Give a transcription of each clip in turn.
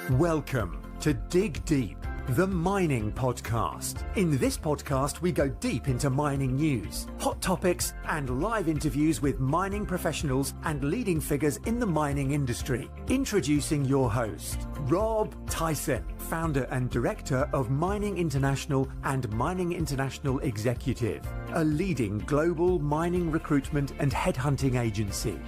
Welcome to Dig Deep, the mining podcast. In this podcast, we go deep into mining news, hot topics, and live interviews with mining professionals and leading figures in the mining industry. Introducing your host, Rob Tyson, founder and director of Mining International and Mining International Executive, a leading global mining recruitment and headhunting agency.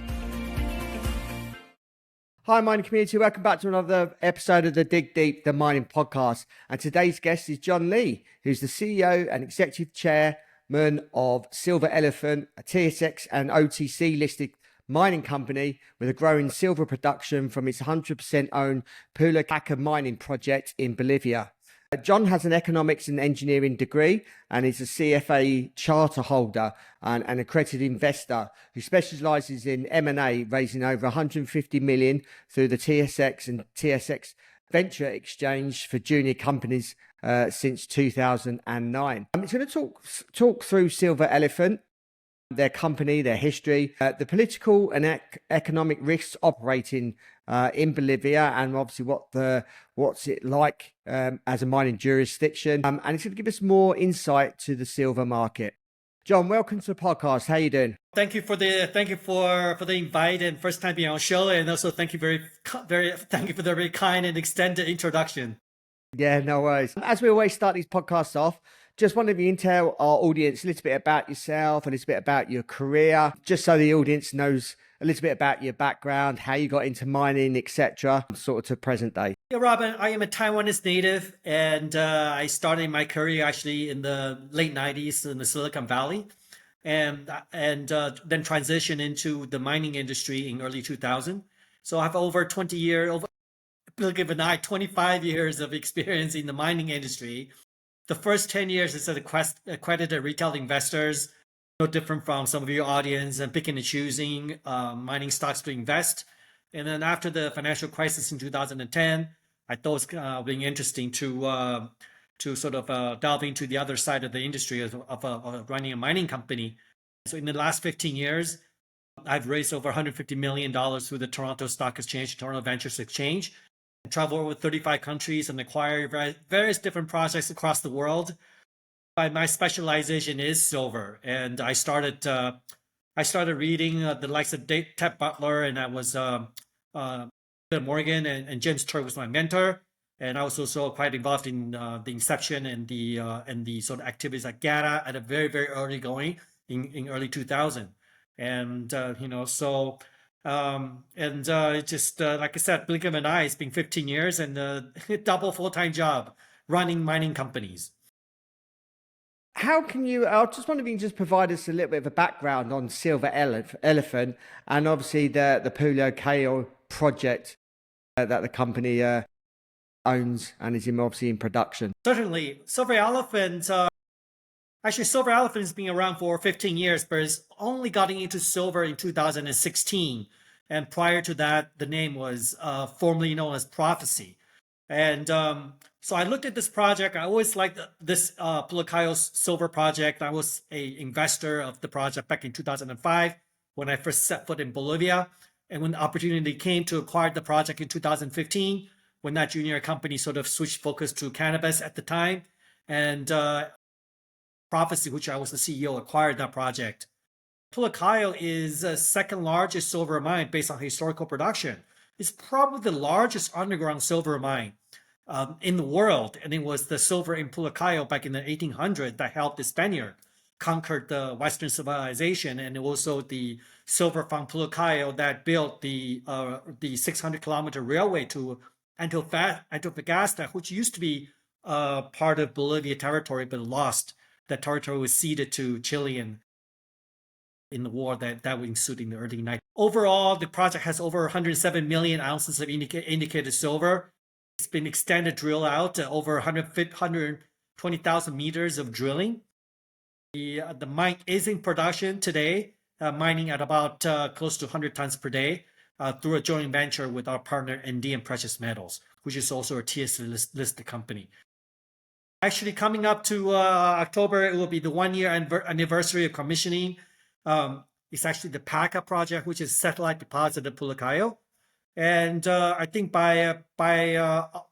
Hi, mining community. Welcome back to another episode of the Dig Deep, the mining podcast. And today's guest is John Lee, who's the CEO and executive chairman of Silver Elephant, a TSX and OTC listed mining company with a growing silver production from its 100% owned Pulacayo Paca mining project in Bolivia. John has an economics and engineering degree and is a CFA charter holder and an accredited investor who specialises in M&A, raising over 150 million through the TSX and TSX Venture Exchange for junior companies since 2009. It's going to talk through Silver Elephant, their company, their history, the political and economic risks operating in Bolivia, and obviously what's it like as a mining jurisdiction. And it's going to give us more insight to the silver market. John, welcome to the podcast. How are you doing? Thank you for the invite and first time being on show, and also thank you for the very kind and extended introduction. Yeah, no worries. As we always start these podcasts off, just wondering if you can tell our audience a little bit about yourself, a little bit about your career, just so the audience knows a little bit about your background, how you got into mining, etc., sort of to present day. Yeah, Robin, I am a Taiwanese native, and I started my career actually in the late 90s in the Silicon Valley, and then transitioned into the mining industry in early 2000. So I have over 25 years of experience in the mining industry. The first 10 years is at accredited retail investors, no different from some of your audience, and picking and choosing mining stocks to invest. And then after the financial crisis in 2010, I thought it was being interesting to sort of delve into the other side of the industry of running a mining company. So in the last 15 years, I've raised over $150 million through the Toronto Stock Exchange, Toronto Ventures Exchange, travel over 35 countries and acquire various different projects across the world. My specialization is silver, and I started reading the likes of Ted Butler, and that was Bill Morgan, and James Turk was my mentor, and I was also quite involved in the inception and the sort of activities at GATA at a very, very early going in early 2000, and just like I said, blink of an eye, it's been 15 years and a double full-time job running mining companies. How can you, I just wonder if you can just provide us a little bit of a background on Silver Elephant and obviously the Pulacayo project that the company owns and is obviously in production. Certainly. Silver Elephant has been around for 15 years, but it's only gotten into silver in 2016. And prior to that, the name was formerly known as Prophecy. And so I looked at this project. I always liked this Pulacayo silver project. I was an investor of the project back in 2005 when I first set foot in Bolivia. And when the opportunity came to acquire the project in 2015, when that junior company sort of switched focus to cannabis at the time, and Prophecy, which I was the CEO, acquired that project. Pulacayo is the second largest silver mine based on historical production. It's probably the largest underground silver mine in the world, and it was the silver in Pulacayo back in the 1800s that helped the Spaniard conquer the Western civilization, and also the silver from Pulacayo that built the 600-kilometer railway to Antofagasta, which used to be part of Bolivia territory but lost. That territory was ceded to Chile in the war that ensued in the early 90s. Overall, the project has over 107 million ounces of indicated silver. It's been extended drill out to over 120,000 meters of drilling. The mine is in production today, mining at about close to 100 tons per day through a joint venture with our partner Andean Precious Metals, which is also a TSX listed company. Actually, coming up to October, it will be the 1-year anniversary of commissioning. It's actually the Paca project, which is satellite deposit of Pulacayo. And I think by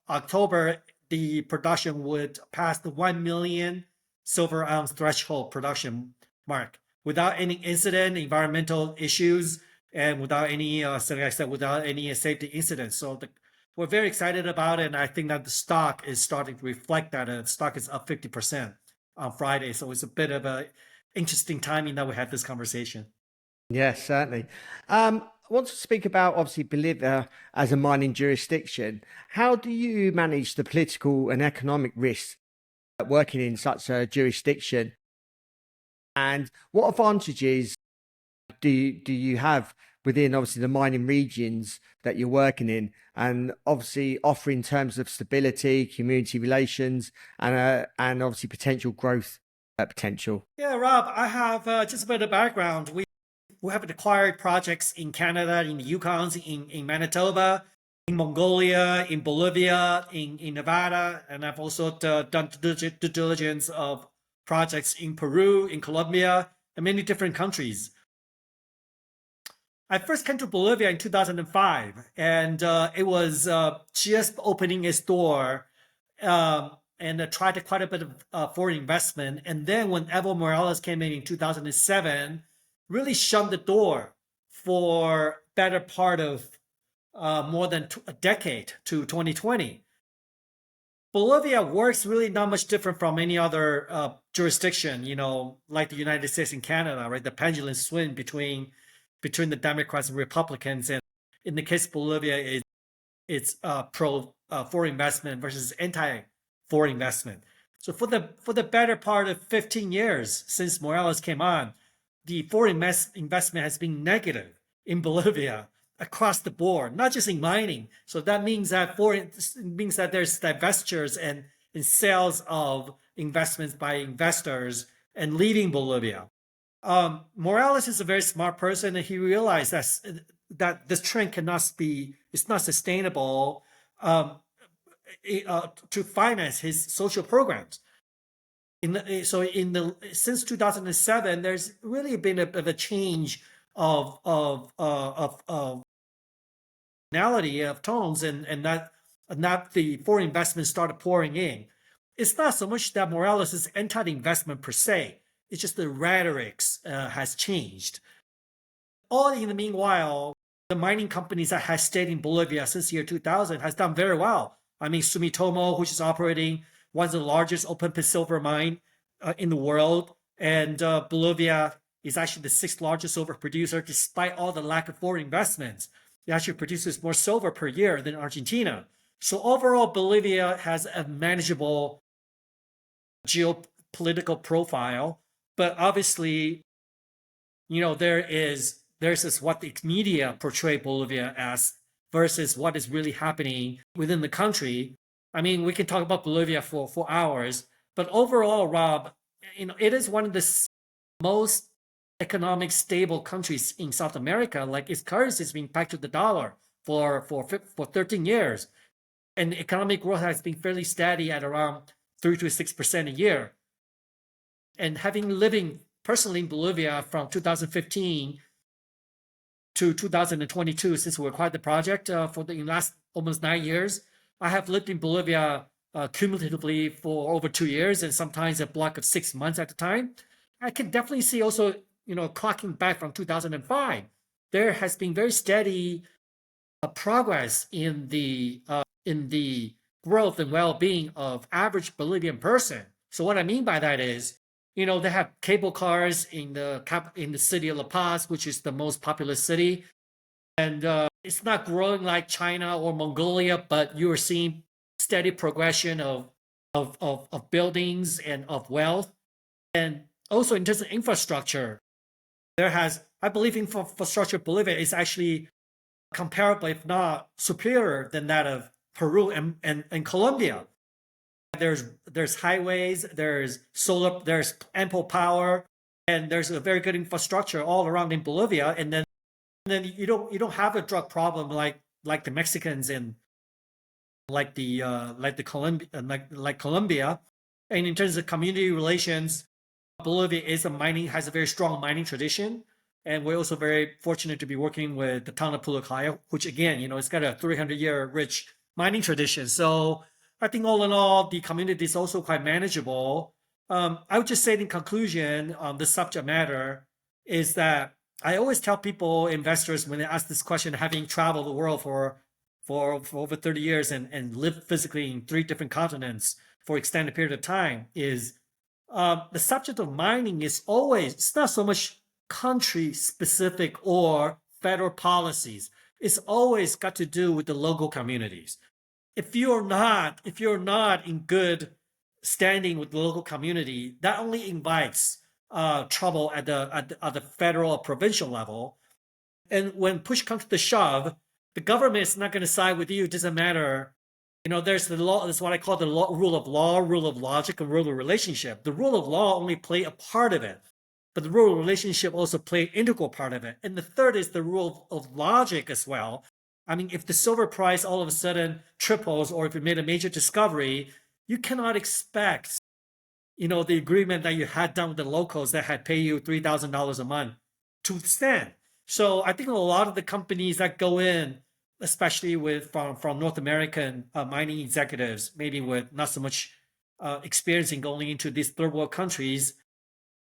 October, the production would pass the 1 million silver ounce threshold production mark without any incident, environmental issues, and without any, like I said, without any safety incidents. So we're very excited about it, and I think that the stock is starting to reflect that. And the stock is up 50% on Friday, so it's a bit of a interesting timing that we had this conversation. Yes, certainly. I want to speak about obviously Bolivia as a mining jurisdiction. How do you manage the political and economic risks working in such a jurisdiction? And what advantages do you have within obviously the mining regions that you're working in, and obviously offer in terms of stability, community relations, and obviously potential growth potential? Yeah, Rob, I have just a bit of background. We have acquired projects in Canada, in the Yukons, in Manitoba, in Mongolia, in Bolivia, in Nevada, and I've also done due diligence of projects in Peru, in Colombia, and many different countries. I first came to Bolivia in 2005, and it was just opening its door, and tried quite a bit of foreign investment. And then when Evo Morales came in 2007, really shut the door for better part of more than a decade to 2020. Bolivia works really not much different from any other jurisdiction, like the United States and Canada, right? The pendulum swing between the Democrats and Republicans, and in the case of Bolivia, it's pro foreign investment versus anti foreign investment. So for the better part of 15 years since Morales came on, the foreign investment has been negative in Bolivia across the board, not just in mining. So that means that there's divestitures and sales of investments by investors and leaving Bolivia. Morales is a very smart person, and he realized that this trend it's not sustainable to finance his social programs. Since 2007, there's really been a bit of a change of tonality of tones, and that the foreign investment started pouring in. It's not so much that Morales is anti-investment per se. It's just the rhetoric has changed. All in the meanwhile, the mining companies that has stayed in Bolivia since the year 2000 has done very well. I mean, Sumitomo, which is operating one of the largest open pit silver mine in the world, and Bolivia is actually the 6th largest silver producer, despite all the lack of foreign investments. It actually produces more silver per year than Argentina. So overall, Bolivia has a manageable geopolitical profile, but obviously, there's this what the media portray Bolivia as versus what is really happening within the country. I mean, we can talk about Bolivia for hours, but overall, Rob, it is one of the most economic stable countries in South America. Like, its currency has been pegged to the dollar for 13 years, and economic growth has been fairly steady at around 3 to 6% a year. And living personally in Bolivia from 2015 to 2022, since we acquired the project for the last almost 9 years, I have lived in Bolivia cumulatively for over 2 years, and sometimes a block of 6 months at a time. I can definitely see also, clocking back from 2005, there has been very steady progress in the growth and well-being of average Bolivian person. So what I mean by that is, they have cable cars in the city of La Paz, which is the most populous city, and it's not growing like China or Mongolia, but you are seeing steady progression of buildings and of wealth. And also in terms of infrastructure, I believe infrastructure of Bolivia is actually comparable, if not superior, than that of Peru and Colombia. There's highways, there's solar, there's ample power, and there's a very good infrastructure all around in Bolivia. And then you don't have a drug problem like the Mexicans and like Colombia. And in terms of community relations, Bolivia has a very strong mining tradition. And we're also very fortunate to be working with the town of Pulacayo, which again, it's got a 300-year rich mining tradition. So I think all in all, the community is also quite manageable. I would just say in conclusion on the subject matter is that I always tell people, investors, when they ask this question, having traveled the world for over 30 years and lived physically in 3 different continents for extended period of time, is the subject of mining is always, it's not so much country specific or federal policies. It's always got to do with the local communities. If you're not in good standing with the local community, that only invites trouble at the federal or provincial level. And when push comes to shove, the government is not going to side with you. It doesn't matter. There's the law. That's what I call the rule of law, rule of logic, and rule of relationship. The rule of law only play a part of it, but the rule of relationship also play an integral part of it. And the third is the rule of logic as well. I mean, if the silver price all of a sudden triples, or if you made a major discovery, you cannot expect, the agreement that you had done with the locals that had paid you $3,000 a month to stand. So I think a lot of the companies that go in, especially from North American mining executives, maybe with not so much experience in going into these third world countries,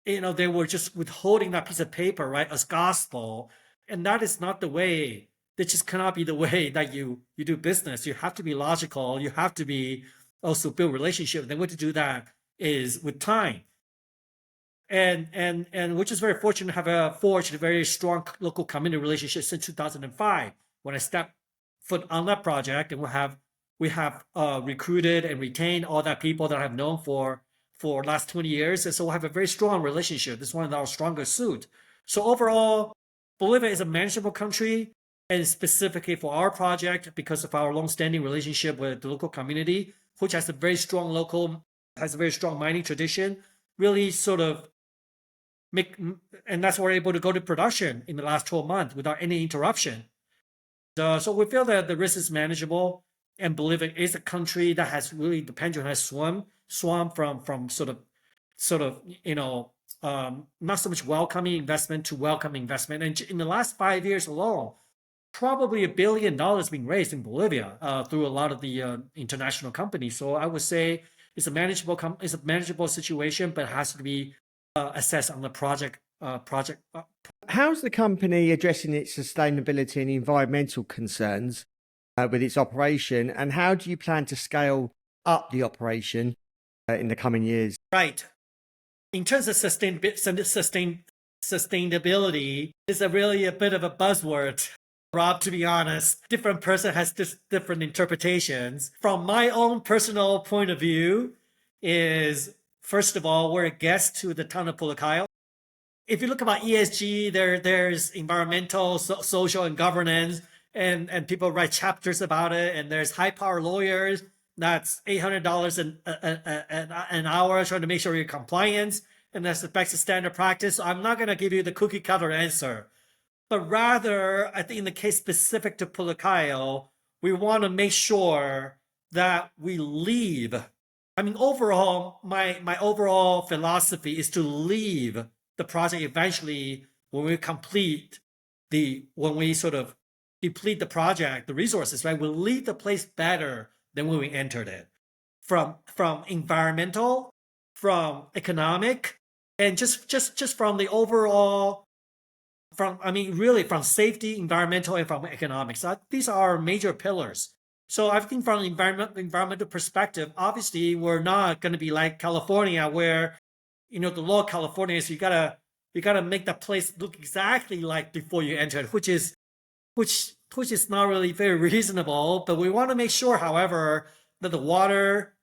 they were just withholding that piece of paper, right, as gospel. And that is not the way. That just cannot be the way that you do business. You have to be logical. You have to be also build relationship. And the way to do that is with time. And which is very fortunate to have forged a very strong local community relationship since 2005 when I stepped foot on that project, and we have recruited and retained all that people that I've known for last 20 years. And so we have a very strong relationship. This is one of our strongest suit. So overall, Bolivia is a manageable country, and specifically for our project, because of our long-standing relationship with the local community, which has a very strong mining tradition, really sort of and that's why we're able to go to production in the last 12 months without any interruption. So we feel that the risk is manageable, and Bolivia is a country that has really, the pendulum has swum from sort of not so much welcoming investment to welcoming investment. And in the last 5 years alone, probably $1 billion being raised in Bolivia through a lot of the international companies. So I would say it's a manageable situation, but it has to be assessed on the project. How's the company addressing its sustainability and environmental concerns with its operation, and how do you plan to scale up the operation in the coming years? Right. In terms of sustainability, is really a bit of a buzzword, Rob, to be honest. Different person has different interpretations. From my own personal point of view is, first of all, we're a guest to the town of Pulacayo. If you look about ESG, there's environmental, social, and governance, and people write chapters about it, and there's high-power lawyers. That's $800 an hour trying to make sure you're compliant, and that's the best standard practice. So I'm not going to give you the cookie-cutter answer. But rather, I think in the case specific to Pulacayo, we want to make sure that we leave. I mean, overall, my overall philosophy is to leave the project eventually when we sort of deplete the project, the resources, right? We'll leave the place better than when we entered it. From environmental, from economic, and just from the overall, from safety, environmental, and from economics. These are major pillars. So I think from an environmental perspective, obviously we're not going to be like California, where the law of California is you gotta make the place look exactly like before you enter it, which is not really very reasonable. But we want to make sure, however, that the water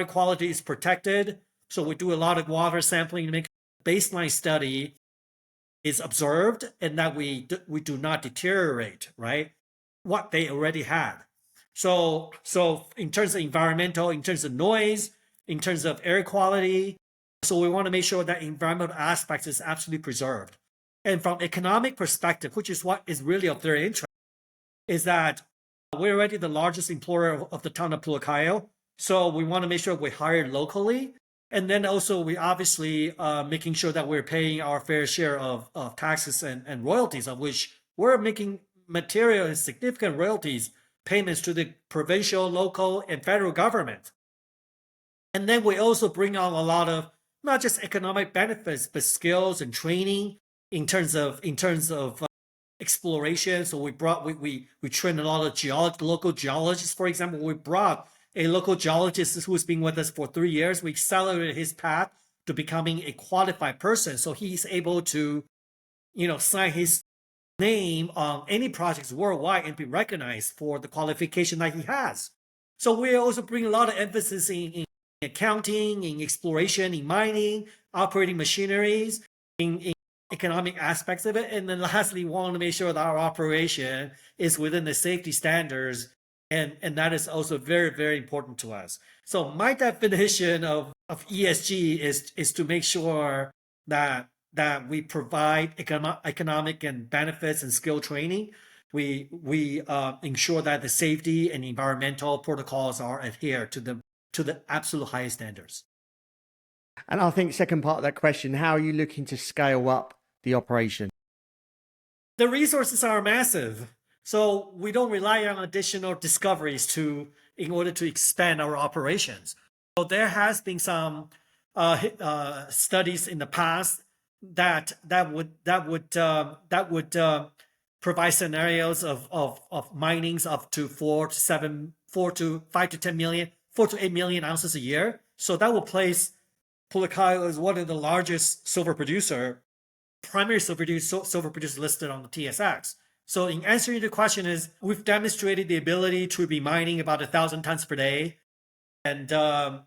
quality is protected. So we do a lot of water sampling to make a baseline study is observed, and that we do not deteriorate, right, what they already had. So in terms of environmental, in terms of noise, in terms of air quality, so we want to make sure that environmental aspects is absolutely preserved. And from economic perspective, which is what is really of their interest, is that we're already the largest employer of the town of Pulacayo. So we want to make sure we hire locally. And then also we obviously making sure that we're paying our fair share of taxes and royalties, of which we're making material and significant royalties payments to the provincial, local, and federal government. And then we also bring on a lot of not just economic benefits, but skills and training in terms of exploration. So we trained a lot of local geologists. For example, we brought a local geologist who's been with us for 3 years. We accelerated his path to becoming a qualified person, so he's able to, sign his name on any projects worldwide and be recognized for the qualification that he has. So we also bring a lot of emphasis in accounting, in exploration, in mining, operating machineries, in economic aspects of it. And then lastly, we want to make sure that our operation is within the safety standards. And that is also very, very important to us. So my definition of ESG is to make sure that we provide economic and benefits and skill training. We ensure that the safety and environmental protocols are adhered to the absolute highest standards. And I think second part of that question, how are you looking to scale up the operation? The resources are massive, so we don't rely on additional discoveries in order to expand our operations. So there has been some studies in the past that would provide scenarios of minings up to 4 to 5 to 10 million, 4 to 8 million ounces a year. So that will place Pulacayo as one of the largest primary silver producer listed on the TSX. So in answering the question is, we've demonstrated the ability to be mining about 1,000 tons per day, and we're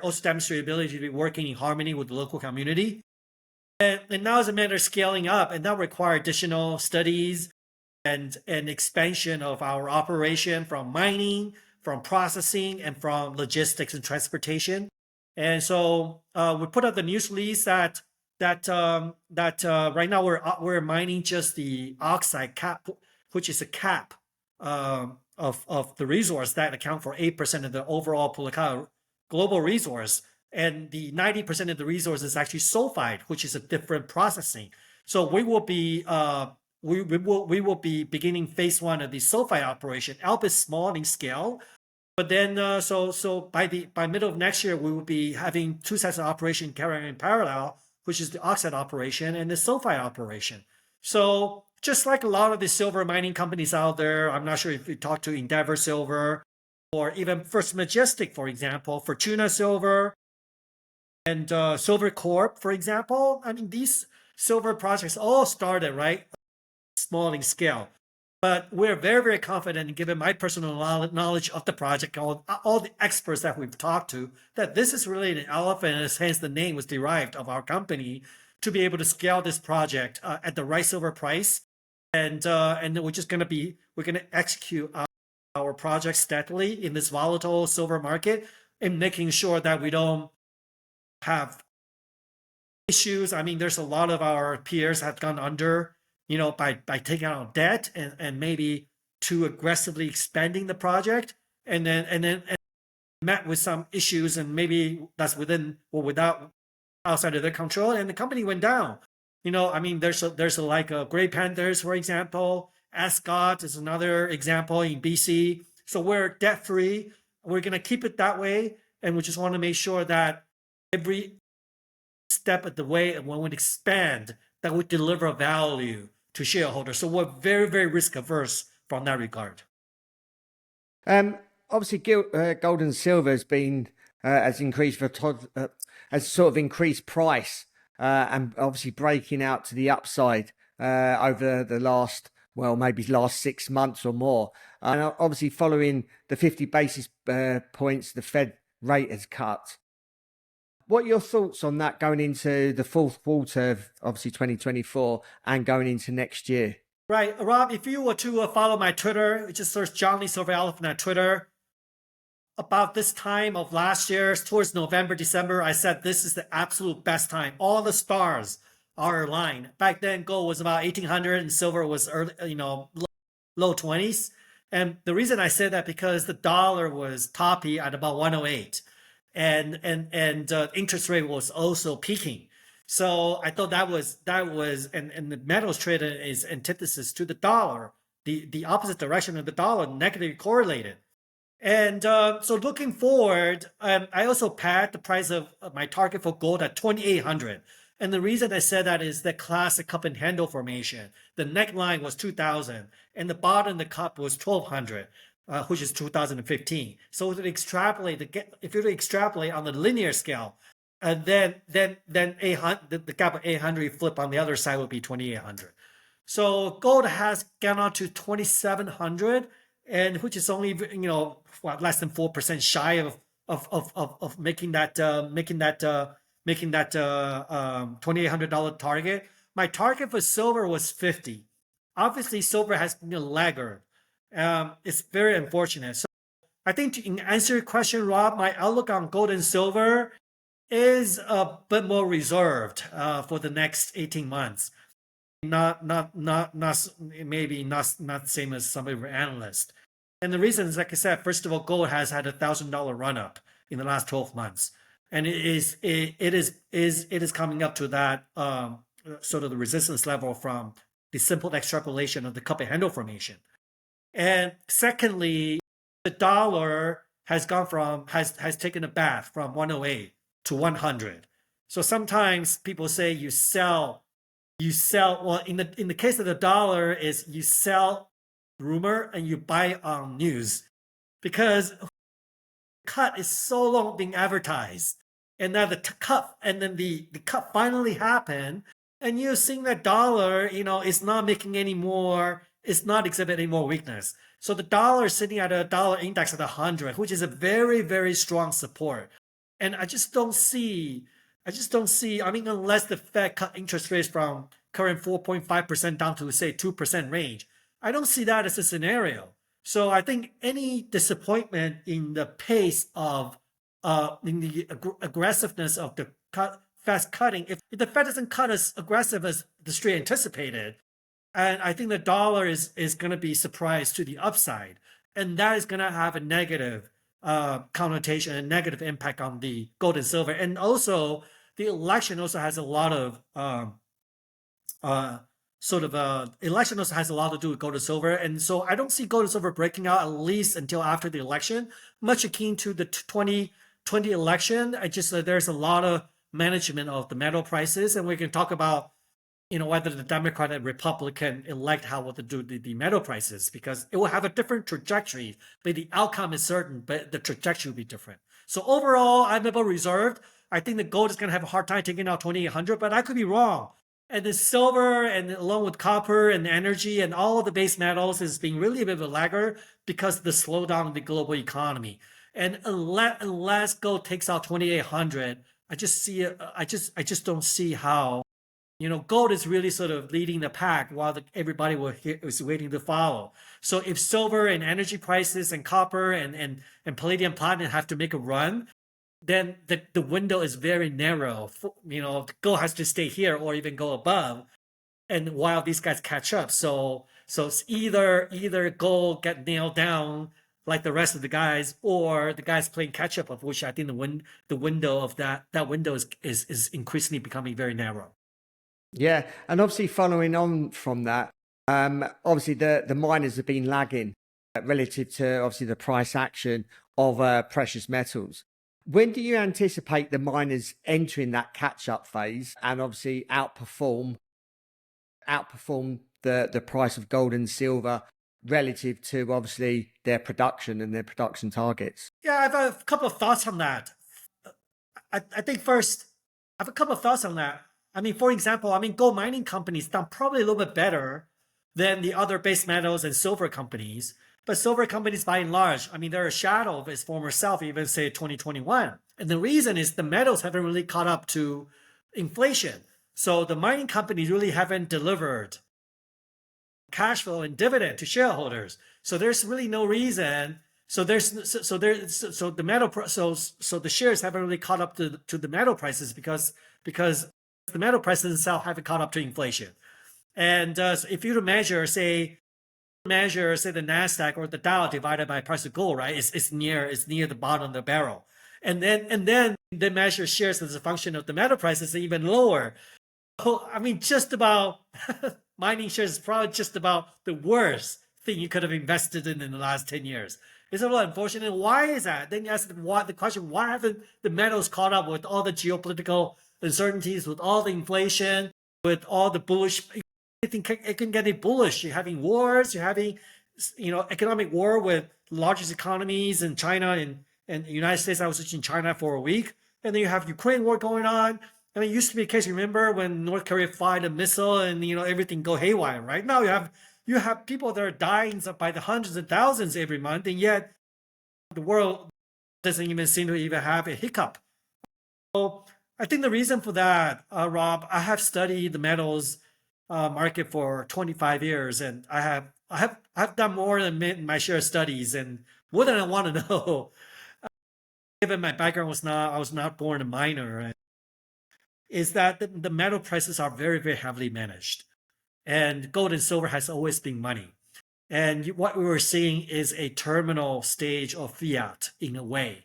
also demonstrating the ability to be working in harmony with the local community. And now it's a matter of scaling up, and that requires additional studies and expansion of our operation from mining, from processing, and from logistics and transportation. And so we put out the news release that right now we're mining just the oxide cap, which is a cap of the resource that account for 8% of the overall Pulacayo global resource, and the 90% of the resource is actually sulfide, which is a different processing. So we will be beginning phase 1 of the sulfide operation, albeit small in scale. But then, by middle of next year, we will be having 2 sets of operation carrying in parallel, which is the oxide operation and the sulfide operation. So just like a lot of the silver mining companies out there, I'm not sure if you talk to Endeavor Silver or even First Majestic, for example, Fortuna Silver and Silver Corp, for example. I mean, these silver projects all started, right, small in scale. But we're very, very confident, given my personal knowledge of the project, all the experts that we've talked to, that this is really an elephant, and hence the name was derived of our company, to be able to scale this project at the right silver price. And then we're going to execute our project steadily in this volatile silver market, and making sure that we don't have issues. I mean, there's a lot of our peers have gone under, by taking out debt and maybe too aggressively expanding the project, and then met with some issues, and maybe that's within or without outside of their control, and the company went down. I mean, there's like Grey Panthers, for example. Ascot is another example in BC. So we're debt free. We're gonna keep it that way, and we just want to make sure that every step of the way, when we expand, that we deliver value to shareholders. So we're very, very risk averse from that regard. Obviously, gold and silver has increased has sort of increased price, and obviously breaking out to the upside over the last 6 months or more. And obviously, following the 50 basis points the Fed rate has cut. What are your thoughts on that going into the fourth quarter of obviously 2024 and going into next year? Right, Rob, if you were to follow my Twitter, just search John Lee Silver Elephant on Twitter. About this time of last year, towards November, December, I said this is the absolute best time. All the stars are aligned. Back then, gold was about 1,800 and silver was low 20s. And the reason I said that because the dollar was toppy at about 108, and interest rate was also peaking. So I thought that was and the metals traded is antithesis to the dollar, the opposite direction of the dollar, negatively correlated. And so looking forward, I also paired the price of my target for gold at 2,800. And the reason I said that is the classic cup and handle formation. The neckline was 2,000, and the bottom of the cup was 1,200, which is 2015. So to extrapolate, if you were to extrapolate on the linear scale, then 800, the gap of 800 flip on the other side would be 2,800. So gold has gone on to 2,700, and which is only less than 4% shy of making that $2,800 target. My target for silver was 50. Obviously, silver has been a laggard. It's very unfortunate. So I think in answer to your question, Rob, my outlook on gold and silver is a bit more reserved for the next 18 months. Not same as some of your analysts. And the reason is, like I said, first of all, gold has had $1,000 run up in the last 12 months. And it is coming up to that sort of the resistance level from the simple extrapolation of the cup and handle formation. And secondly, the dollar has taken a bath from 108 to 100. So sometimes people say you sell. Well, in the case of the dollar, is you sell rumor and you buy on news, because cut is so long being advertised, and now the cut finally happened, and you're seeing that dollar is not making any more, it's not exhibiting any more weakness. So the dollar is sitting at a dollar index at 100, which is a very, very strong support. And I just don't see, unless the Fed cut interest rates from current 4.5% down to, say, 2% range, I don't see that as a scenario. So I think any disappointment in the pace of, in the aggressiveness of the fast cutting, if the Fed doesn't cut as aggressive as the street anticipated, and I think the dollar is going to be surprised to the upside, and that is going to have a negative connotation, a negative impact on the gold and silver. And also, the election also has a lot of election also has a lot to do with gold and silver. And so I don't see gold and silver breaking out at least until after the election, much akin to the 2020 election. There's a lot of management of the metal prices, and we can talk about whether the Democrat and Republican elect how to do the metal prices, because it will have a different trajectory, but the outcome is certain, but the trajectory will be different. So overall, I'm a bit reserved. I think the gold is going to have a hard time taking out 2,800, but I could be wrong. And the silver, and along with copper and energy and all of the base metals, is being really a bit of a laggard because of the slowdown in the global economy. And unless gold takes out 2,800, I just don't see how. Gold is really sort of leading the pack while everybody was waiting to follow. So if silver and energy prices and copper and palladium, platinum have to make a run, then the window is very narrow. Gold has to stay here or even go above, and while these guys catch up. So it's either gold get nailed down like the rest of the guys, or the guys playing catch up, of which I think the window of that window is increasingly becoming very narrow. Yeah, and obviously following on from that, obviously the miners have been lagging relative to obviously the price action of precious metals. When do you anticipate the miners entering that catch-up phase and obviously outperform the price of gold and silver relative to obviously their production and their production targets? Yeah, I have a couple of thoughts on that. I think first, I have a couple of thoughts on that. For example, gold mining companies done probably a little bit better than the other base metals and silver companies. But silver companies, by and large, they're a shadow of its former self, even say 2021. And the reason is the metals haven't really caught up to inflation. So the mining companies really haven't delivered cash flow and dividend to shareholders. So there's really no reason. So the shares haven't really caught up to the metal prices because the metal prices themselves haven't caught up to inflation. And if you were to measure, say, measure, say the Nasdaq or the Dow divided by price of gold, right? It's near the bottom of the barrel, and then they measure shares as a function of the metal prices even lower. So, I mean, just about mining shares is probably just about the worst thing you could have invested in the last 10 years. It's a little unfortunate. Why is that? Then you ask the question, why haven't the metals caught up with all the geopolitical uncertainties, with all the inflation, with all the bullish? It can get bullish. You're having wars. You're having, economic war with largest economies in China and the United States. I was just in China for a week, and then you have Ukraine war going on. I mean, it used to be a case. Remember when North Korea fired a missile and everything go haywire? Right now, you have people that are dying by the hundreds of thousands every month, and yet the world doesn't even seem to even have a hiccup. So I think the reason for that, Rob, I have studied the metals market for 25 years, and I've done more than my share of studies and more than I want to know. Given my background I was not born a miner, is that the metal prices are very, very heavily managed. And gold and silver has always been money. And what we were seeing is a terminal stage of fiat in a way.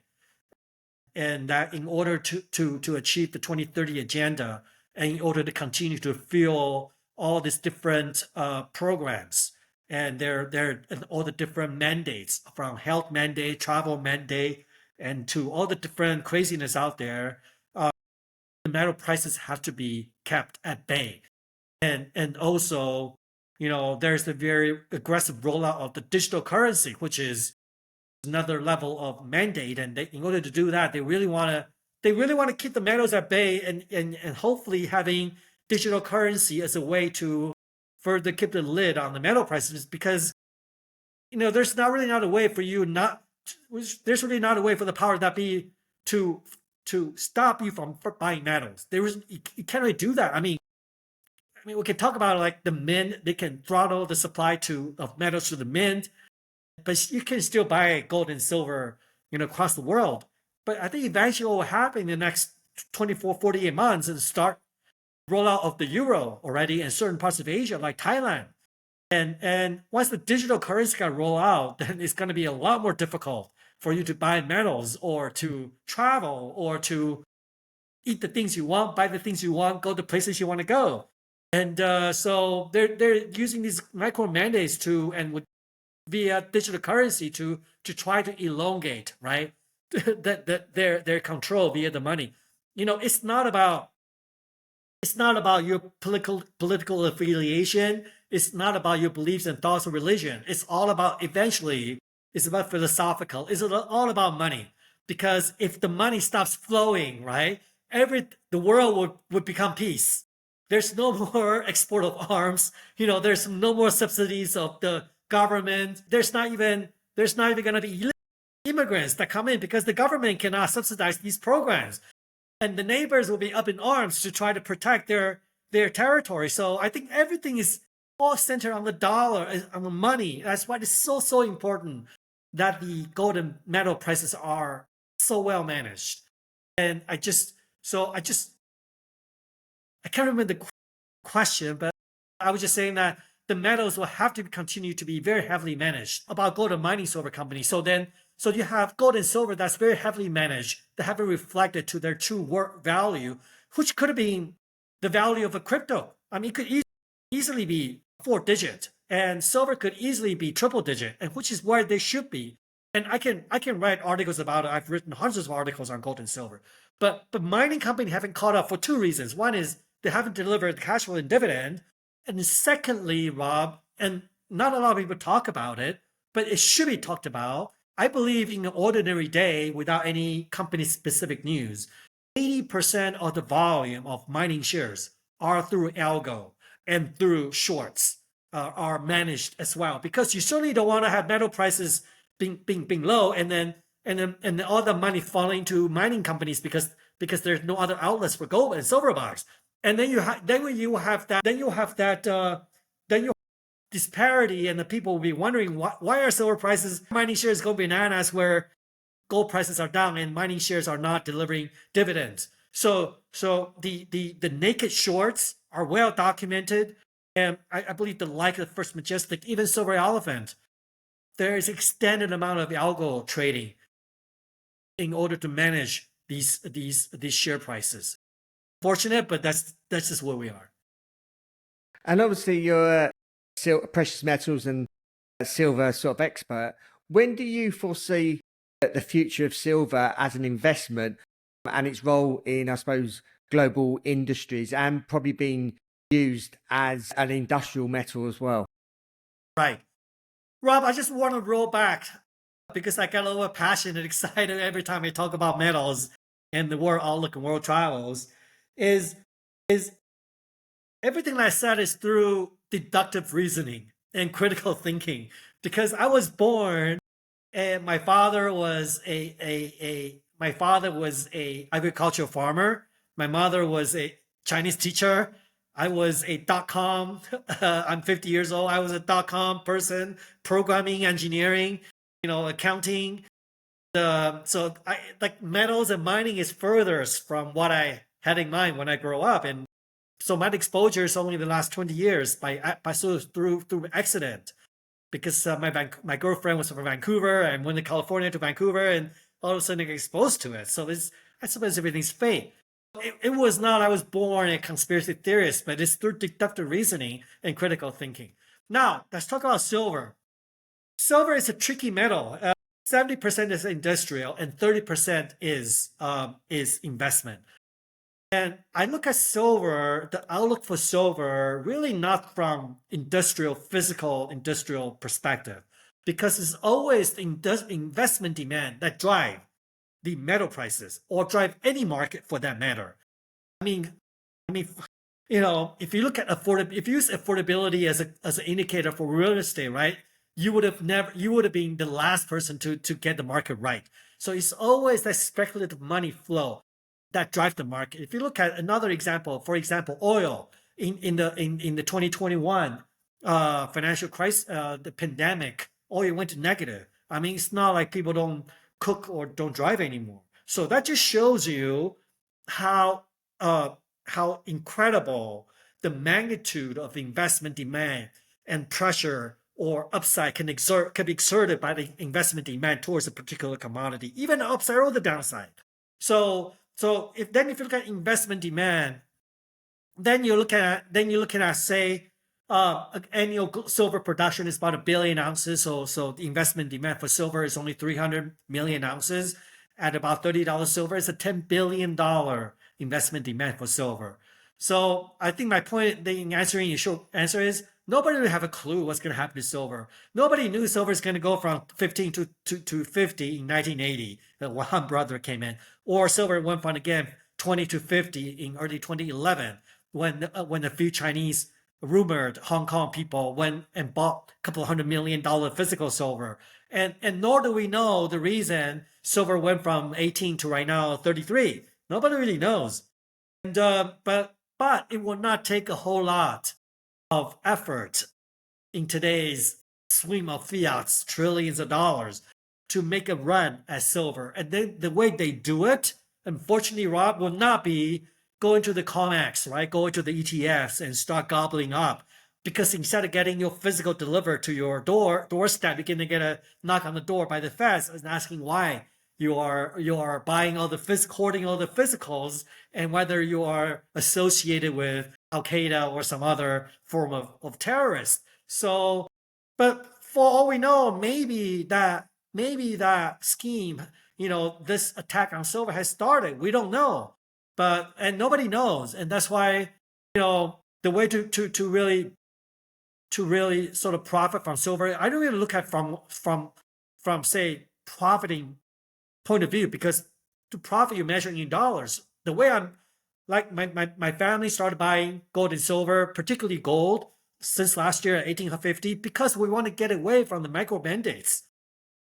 And that in order to achieve the 2030 agenda, and in order to continue to fuel all these different programs and and all the different mandates, from health mandate, travel mandate, and to all the different craziness out there, the metal prices have to be kept at bay. And also, there's a very aggressive rollout of the digital currency, which is another level of mandate. And in order to do that, they really want to keep the metals at bay, and hopefully having digital currency as a way to further keep the lid on the metal prices, because there's really not a way for the power that be to stop you from buying metals. You can't really do that. I mean, we can talk about like the mint. They can throttle the supply of metals to the mint, but you can still buy gold and silver, across the world. But I think eventually what will happen in the next 24, 48 months is start rollout of the euro already in certain parts of Asia, like Thailand. And once the digital currency can roll out, then it's going to be a lot more difficult for you to buy metals or to travel or to eat the things you want, buy the things you want, go to places you want to go. And so they're using these micro mandates via digital currency to try to elongate, right, their control via the money. It's not about your political affiliation. It's not about your beliefs and thoughts of religion. It's all about, eventually, it's about philosophical. It's all about money. Because if the money stops flowing, right, the world would become peace. There's no more export of arms. There's no more subsidies of the government. There's not even going to be immigrants that come in because the government cannot subsidize these programs. And the neighbors will be up in arms to try to protect their territory. So I think everything is all centered on the dollar, on the money. That's why it's so important that the gold and metal prices are so well managed. And I can't remember the question, but I was just saying that the metals will have to continue to be very heavily managed. About gold and mining silver companies. So you have gold and silver that's very heavily managed, that haven't reflected to their true value, which could have been the value of a crypto. I mean, it could easily be 4-digit, and silver could easily be triple-digit, and which is where they should be. And I can write articles about it. I've written hundreds of articles on gold and silver. But mining companies haven't caught up for two reasons. One is they haven't delivered the cash flow and dividend. And secondly, Rob, and not a lot of people talk about it, but it should be talked about. I believe in an ordinary day, without any company-specific news, 80% of the volume of mining shares are through algo and through shorts are managed as well. Because you certainly don't want to have metal prices being low and then all the money falling to mining companies because there's no other outlets for gold and silver bars. And then you have disparity, and the people will be wondering why are silver prices, mining shares go bananas where gold prices are down and mining shares are not delivering dividends. So the naked shorts are well documented, And I believe the like of the First Majestic, even Silver Elephant, there is extended amount of algo trading in order to manage these share prices. Fortunate, but that's just where we are. And obviously, you're a precious metals and silver sort of expert. When do you foresee the future of silver as an investment and its role in, I suppose, global industries and probably being used as an industrial metal as well? Right. Rob, I just want to roll back because I get a little passionate and excited every time I talk about metals and the world outlook and world travels. Is everything I said is through deductive reasoning and critical thinking, because I was born and my father was a agricultural farmer. My mother was a Chinese teacher. I was a .com. I'm 50 years old. I was a .com person, programming, engineering, accounting. So I like metals and mining is furthest from what I had in mind when I grew up, and so my exposure is only the last 20 years by sort of through accident, because my girlfriend was from Vancouver and went to California to Vancouver, and all of a sudden I got exposed to it. So I suppose everything's fate. It was not I was born a conspiracy theorist, but it's through deductive reasoning and critical thinking. Now let's talk about silver. Silver is a tricky metal. 70% is industrial and 30% is investment. And I look at silver, the outlook for silver, really not from physical industrial perspective, because it's always the investment demand that drive the metal prices or drive any market for that matter. I mean, if you look at if you use affordability as an indicator for real estate, right? You would have been the last person to get the market right. So it's always that speculative money flow that drive the market. If you look at another example, for example, oil in the 2021 financial crisis, the pandemic, oil went to negative. I mean, it's not like people don't cook or don't drive anymore. So that just shows you how incredible the magnitude of investment demand and pressure or upside can be exerted by the investment demand towards a particular commodity, even the upside or the downside. So if you look at investment demand, then you're looking at say annual silver production is about 1 billion ounces. So the investment demand for silver is only 300 million ounces at about $30 silver. It's a $10 billion investment demand for silver. So I think my point in answering your short answer is nobody would have a clue what's going to happen to silver. Nobody knew silver is going to go from 15 to 50 in 1980 when one brother came in, or silver went from again 20 to 50 in early 2011 when a few Chinese rumored Hong Kong people went and bought a couple $100 million physical silver. And nor do we know the reason silver went from 18 to right now 33. Nobody really knows. And but it will not take a whole lot of effort in today's swing of fiats, trillions of dollars, to make a run at silver. And then the way they do it, unfortunately, Rob, will not be going to the COMEX, right? Going to the ETFs and start gobbling up. Because instead of getting your physical delivered to your doorstep, you're going to get a knock on the door by the feds and asking why you are buying all the hoarding all the physicals, and whether you are associated with Al Qaeda or some other form of terrorist. So, but for all we know, maybe that scheme, this attack on silver has started. We don't know, and nobody knows, and that's why the way to really sort of profit from silver, I don't really look at from say profiting point of view, because to profit you're measuring in dollars. The way I'm like my family started buying gold and silver, particularly gold, since last year at 1850, because we want to get away from the micro mandates.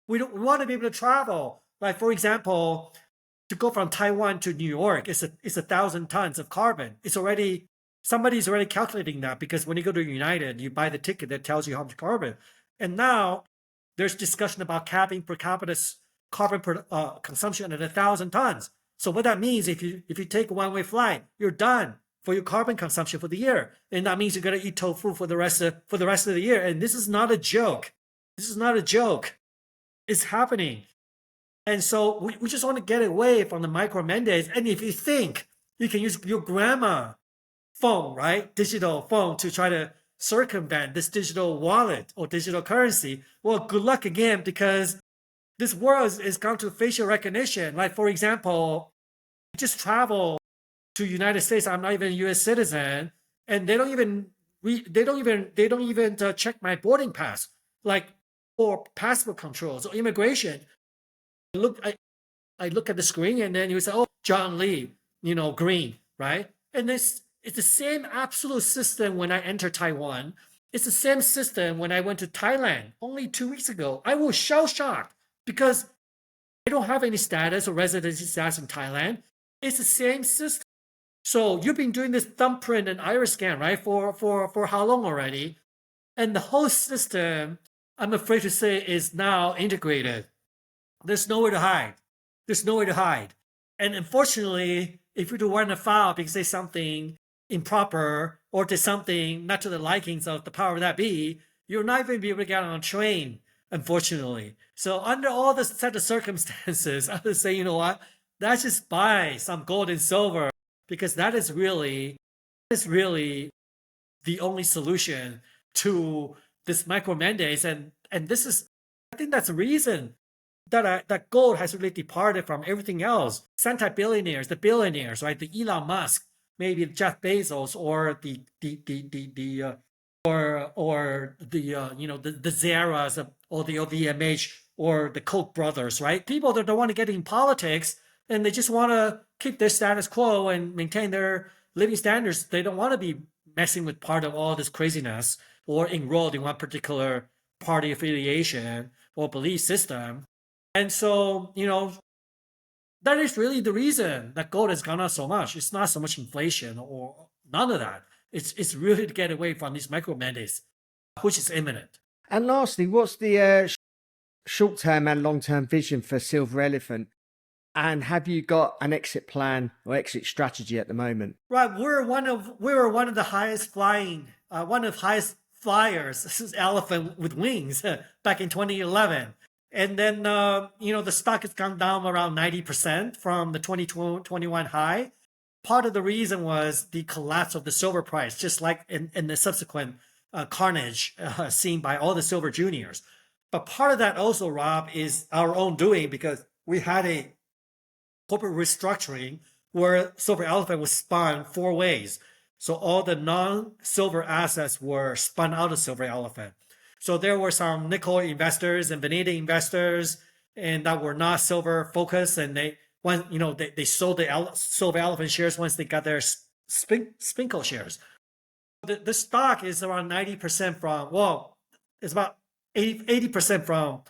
We want to be able to travel. Like, for example, to go from Taiwan to New York, it's 1,000 tons of carbon. Somebody's already calculating that, because when you go to United, you buy the ticket that tells you how much carbon. And now there's discussion about capping per capita carbon consumption at 1,000 tons. So what that means, if you take a one-way flight, you're done. for your carbon consumption for the year. And that means you're going to eat tofu for the rest of the year. And this is not a joke. This is not a joke. It's happening. And so we just want to get away from the micro mandates. And if you think you can use your grandma phone, right? Digital phone to try to circumvent this digital wallet or digital currency, well, good luck again, because this world is gone to facial recognition. Like, for example, just travel to United States. I'm not even a U.S. citizen, and they don't even check my boarding pass, like, or passport controls or immigration. I look at the screen, and then you say, "Oh, John Lee, green," right? And it's the same absolute system when I enter Taiwan. It's the same system when I went to Thailand only 2 weeks ago. I was shell shocked because I don't have any status or residency status in Thailand. It's the same system. So you've been doing this thumbprint and iris scan, right, for how long already? And the whole system, I'm afraid to say, is now integrated. There's nowhere to hide. There's nowhere to hide. And unfortunately, if you do run a file because there's something improper or there's something not to the likings of the power that be, you're not even be able to get on a train, unfortunately. So under all this set of circumstances, I would say, you know what? Let's just buy some gold and silver, because that is really the only solution to this micro mandates. And this is, I think that's the reason that gold has really departed from everything else. Santa-billionaires, the billionaires, right? The Elon Musk, maybe Jeff Bezos, or the Zaras, or the LVMH, or the Koch brothers, right? People that don't want to get in politics, and they just want to keep their status quo and maintain their living standards. They don't want to be messing with part of all this craziness or enrolled in one particular party affiliation or belief system. And so, that is really the reason that gold has gone up so much. It's not so much inflation or none of that. It's really to get away from these micro mandates, which is imminent. And lastly, what's the short-term and long-term vision for Silver Elephant? And have you got an exit plan or exit strategy at the moment? Right, we were one of the highest flyers. This is elephant with wings back in 2011. And then, the stock has gone down around 90% from the 2021 high. Part of the reason was the collapse of the silver price, just like in the subsequent carnage seen by all the silver juniors. But part of that also, Rob, is our own doing, because we had a corporate restructuring where Silver Elephant was spun 4 ways. So all the non-silver assets were spun out of Silver Elephant. So there were some nickel investors and vanadium investors, and that were not silver focused, and they sold the Silver Elephant shares once they got their Spinco shares. The stock is around 90% from, well, it's about 80% from,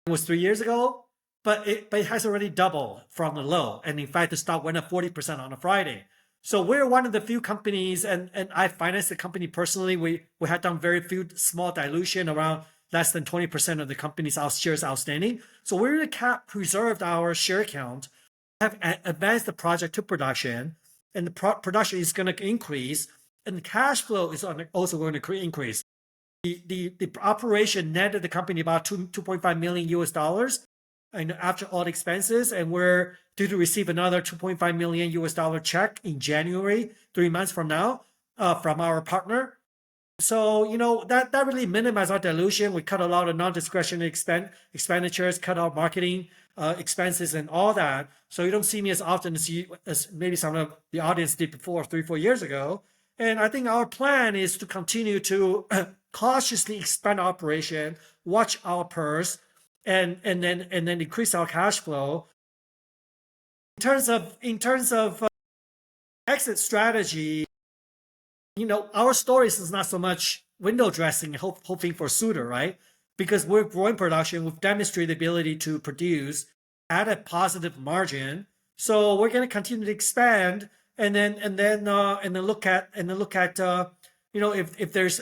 it was 3 years ago, but it has already doubled from the low. And in fact, the stock went up 40% on a Friday. So we're one of the few companies, and I financed the company personally. We had done very few small dilution, around less than 20% of the company's shares outstanding. So we really preserved our share count, have advanced the project to production, and the production is going to increase, and the cash flow is also going to increase. The operation netted the company about $2.5 million US, and after all the expenses, and we're due to receive another $2.5 million US check in January, 3 months from now, from our partner. So, that really minimized our dilution. We cut a lot of non-discretionary expenditures, cut out marketing expenses and all that. So you don't see me as often as maybe some of the audience did before, 3-4 years ago. And I think our plan is to continue to cautiously expand our operation, watch our purse, and then increase our cash flow. In terms of exit strategy, our story is not so much window dressing, hoping for suitor, right? Because we're growing production, we've demonstrated the ability to produce at a positive margin. So we're going to continue to expand, and then look at if there's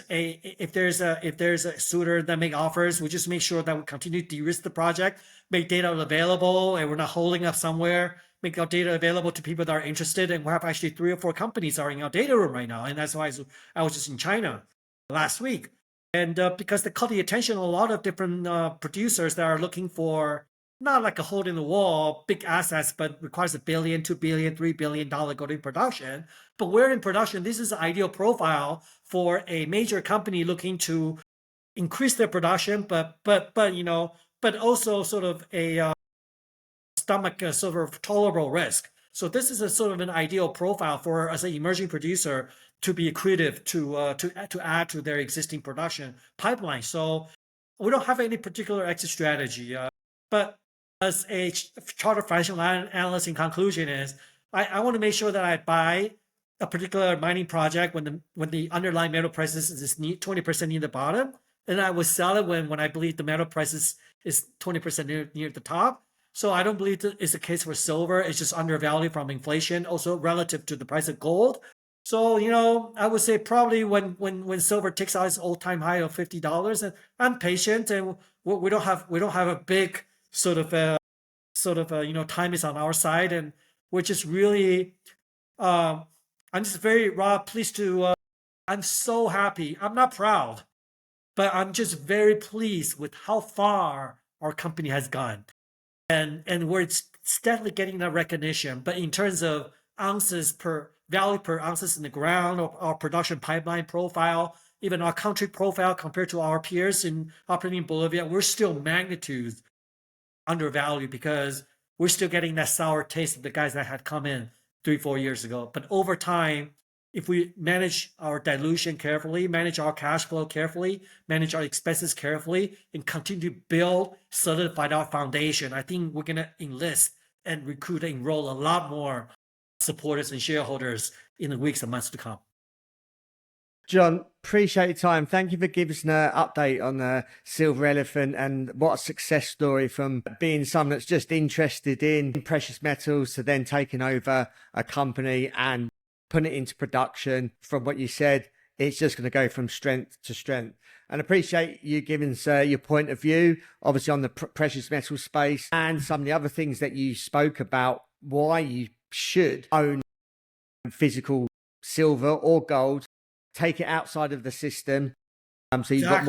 a suitor that make offers, we just make sure that we continue to de-risk the project, make data available, and we're not holding up somewhere make our data available to people that are interested. And we have actually 3 or 4 companies are in our data room right now. And that's why I was just in China last week. And because they caught the attention of a lot of different producers that are looking for not like a hole in the wall, big assets, but requires $1 billion, $2 billion, $3 billion go to production. But we're in production. This is the ideal profile for a major company looking to increase their production, but also sort of a stomach sort of tolerable risk. So this is a sort of an ideal profile for as an emerging producer to be accretive to add to their existing production pipeline. So we don't have any particular exit strategy, but as a chartered financial analyst, in conclusion is I want to make sure that I buy a particular mining project when the underlying metal prices is 20% near the bottom, and I will sell it when I believe the metal prices is 20% near the top. So I don't believe it's the case for silver. It's just undervalued from inflation, also relative to the price of gold. So, I would say probably when silver takes out its all-time high of $50, and I'm patient, and we don't have a big time is on our side, and we're just really I'm just very pleased to I'm so happy. I'm not proud, but I'm just very pleased with how far our company has gone, and we're steadily getting that recognition. But in terms of ounces per value per ounces in the ground, or our production pipeline profile, even our country profile compared to our peers in operating in Bolivia, we're still magnitudes undervalued because we're still getting that sour taste of the guys that had come in 3-4 years ago. But over time, if we manage our dilution carefully, manage our cash flow carefully, manage our expenses carefully, and continue to build, solidify our foundation, I think we're going to enlist and recruit and enroll a lot more supporters and shareholders in the weeks and months to come. John, appreciate your time. Thank you for giving us an update on the Silver Elephant, and what a success story from being someone that's just interested in precious metals to then taking over a company and putting it into production. From what you said, it's just going to go from strength to strength. And appreciate you giving us your point of view, obviously on the precious metal space, and some of the other things that you spoke about, why you should own physical silver or gold, take it outside of the system, so you've got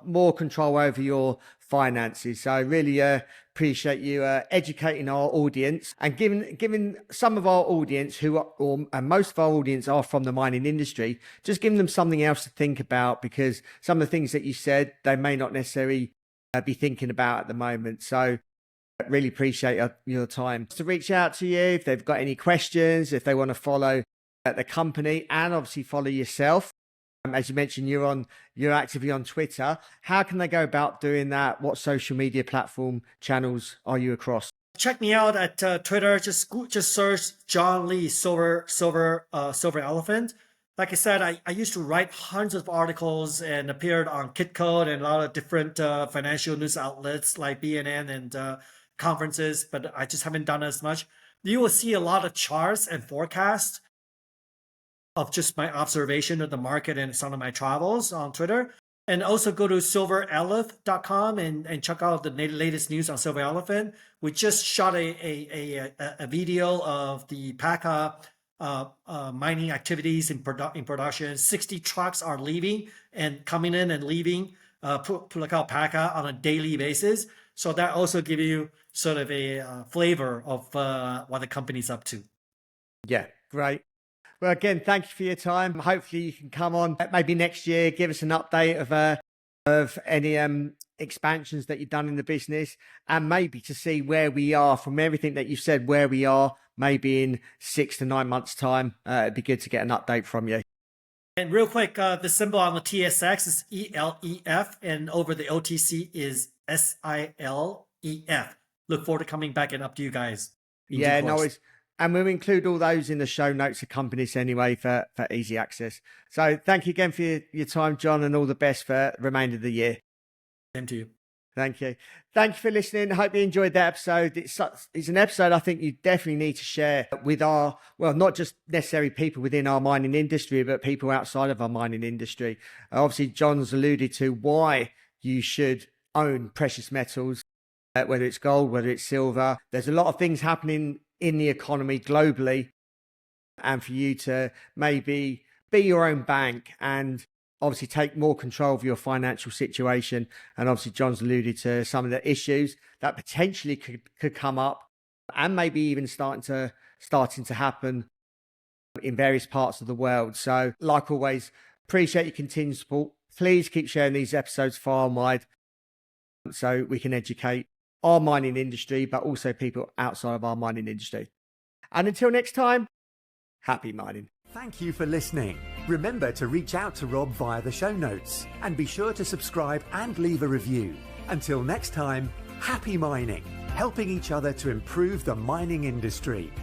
more control over your finances. So I really appreciate you educating our audience, and giving some of our audience and most of our audience are from the mining industry, just giving them something else to think about, because some of the things that you said they may not necessarily be thinking about at the moment. So really appreciate your time. To reach out to you if they've got any questions, if they want to follow the company, and obviously follow yourself. As you mentioned, you're actively on Twitter. How can they go about doing that? What social media platform channels are you across? Check me out at Twitter. Just search John Lee Silver Elephant. Like I said, I used to write hundreds of articles and appeared on KitCode and a lot of different financial news outlets like BNN and conferences, but I just haven't done as much. You will see a lot of charts and forecasts of just my observation of the market and some of my travels on Twitter. And also go to silverelephant.com and check out the latest news on Silver Elephant. We just shot a video of the Paca mining activities in production. 60 trucks are leaving and coming in and leaving Pulacayo Paca on a daily basis. So that also gives you sort of a flavor of what the company's up to. Yeah, great. Well, again, thank you for your time. Hopefully you can come on maybe next year, give us an update of any expansions that you've done in the business, and maybe to see where we are from everything that you've said, where we are maybe in 6 to 9 months' time. It'd be good to get an update from you. And real quick, the symbol on the TSX is ELEF, and over the OTC is SILEF. Look forward to coming back and up to you guys. Yeah, no worries. And we'll include all those in the show notes of companies anyway for easy access. So thank you again for your time, John, and all the best for the remainder of the year. Same to you. Thank you. Thank you for listening. I hope you enjoyed that episode. It's an episode I think you definitely need to share with not just necessarily people within our mining industry, but people outside of our mining industry. Obviously, John's alluded to why you should own precious metals, whether it's gold, whether it's silver. There's a lot of things happening in the economy globally, and for you to maybe be your own bank and obviously take more control of your financial situation. And obviously John's alluded to some of the issues that potentially could come up, and maybe even starting to happen in various parts of the world. So like always, appreciate your continued support. Please keep sharing these episodes far and wide so we can educate our mining industry, but also people outside of our mining industry. And until next time, happy mining. Thank you for listening. Remember to reach out to Rob via the show notes, and be sure to subscribe and leave a review. Until next time, happy mining, helping each other to improve the mining industry.